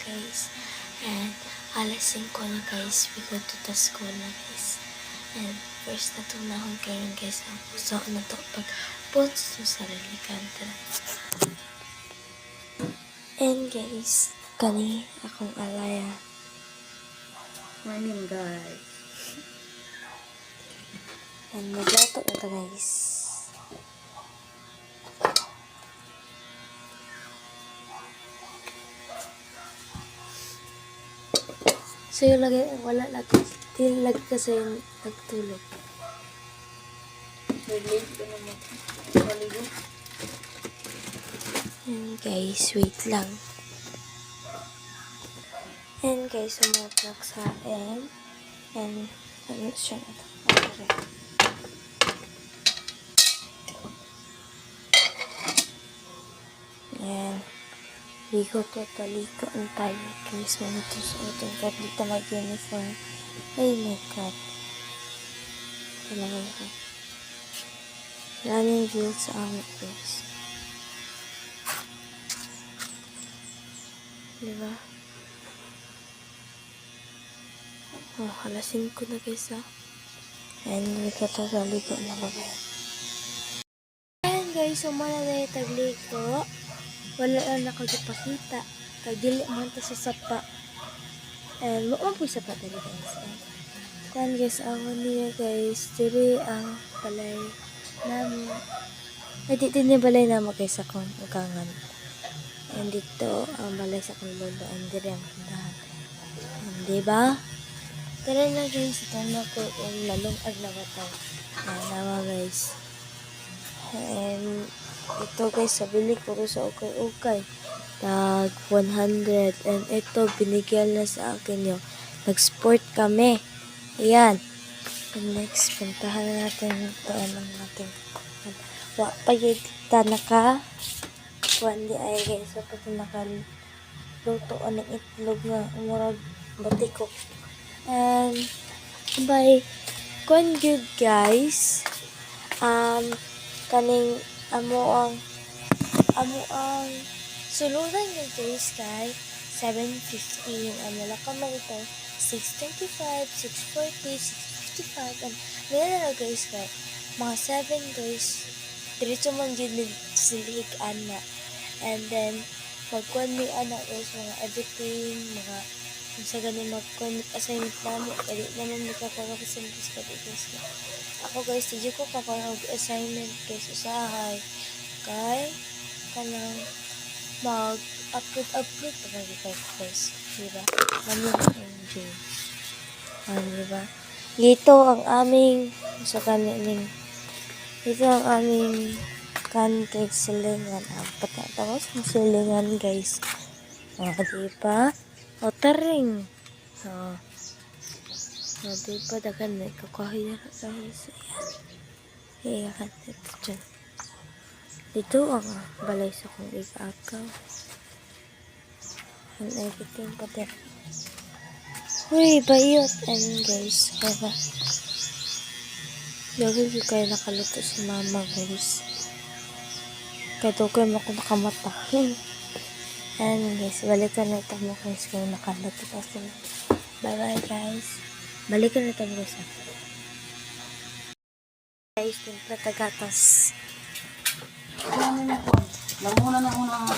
guys. And alas 5 na guys. We go to the school na guys. And first na tunahon kayo guys. Ang puso na to pag-post sa sarili kanta. And guys, kani akong alaya. Morning guys. And maglato na to guys. So yung lagi, wala lagi. Hindi lagi kasi nagtulog. Nag-late ko naman. Maligo. And guys, wait lang. And guys, sumatlak sa M. And ano siya na to? Okay. And ligo ko to, ligo ang tayo. Guys, manito sa utong kat dito mag-uniform. Ay my god. Talaga ako. Maraming views sa amin guys. Diba? Oh, alas 5 na guys ah. And ligo to, ligo na ba kayo? Ayan guys, umala na yung tagligo. Wala lang nakagipakita. Kagili man to sa sapa. And muong po sapa talaga guys. Kuhan guys, awan niya guys. Diri ang balay namin. Ay, dito ni balay namin guys akong ugangan. And dito ang balay sa akong lolo. And diri ang kandahan. And diba? Tara na guys. Ito na ko yung lalong aglawataw. Ayan, nawa guys. And ito guys, sabili ko sa ukay-ukay. Tag 100. And ito, binigyan na sa akin yung nag-sport kami. Ayan. And next, puntahan na natin ito. Anong natin. Wapayita na ka. Kuwandi ay guys. So, pati nakaluto ng itlog na umurag batiko. And, bye. Kuwan good guys. Kaning amo ang suludan yung guys kay 750 yung ano lang kamay ito 635, 640, 655 and ganyan na guys kay mga 7 guys diretso man yun silig ana and then magkuhan may anak guys mga everything mga sa ganin magkuhan assignment namin kaya naman magkakakasin guys kaya guys ako guys, hindi ko kapag assignment guys, usahay. Kay, kanang mag-upload pa guys. Diba? Ano yung enjoy. Diba? Ito ang aming, sa kanin, ito ang aming cake silingan. Patatawas ng silingan guys. Diba? O, taring. So, diba, dagan na ikakuhin na guys. Ayan. Ayan, ito dyan. Dito ang balay sa kong ikakaw. And everything pa din. Uy, bayot. And guys, kaya lagi ko kayo nakaluto si mama guys. Kaya ito kayo ako nakamata. And guys, balikan na ito mo guys kayo nakaluto. Bye bye guys. Balikan na ito guys. Guys, timpla tagatas. Lamuna na muna.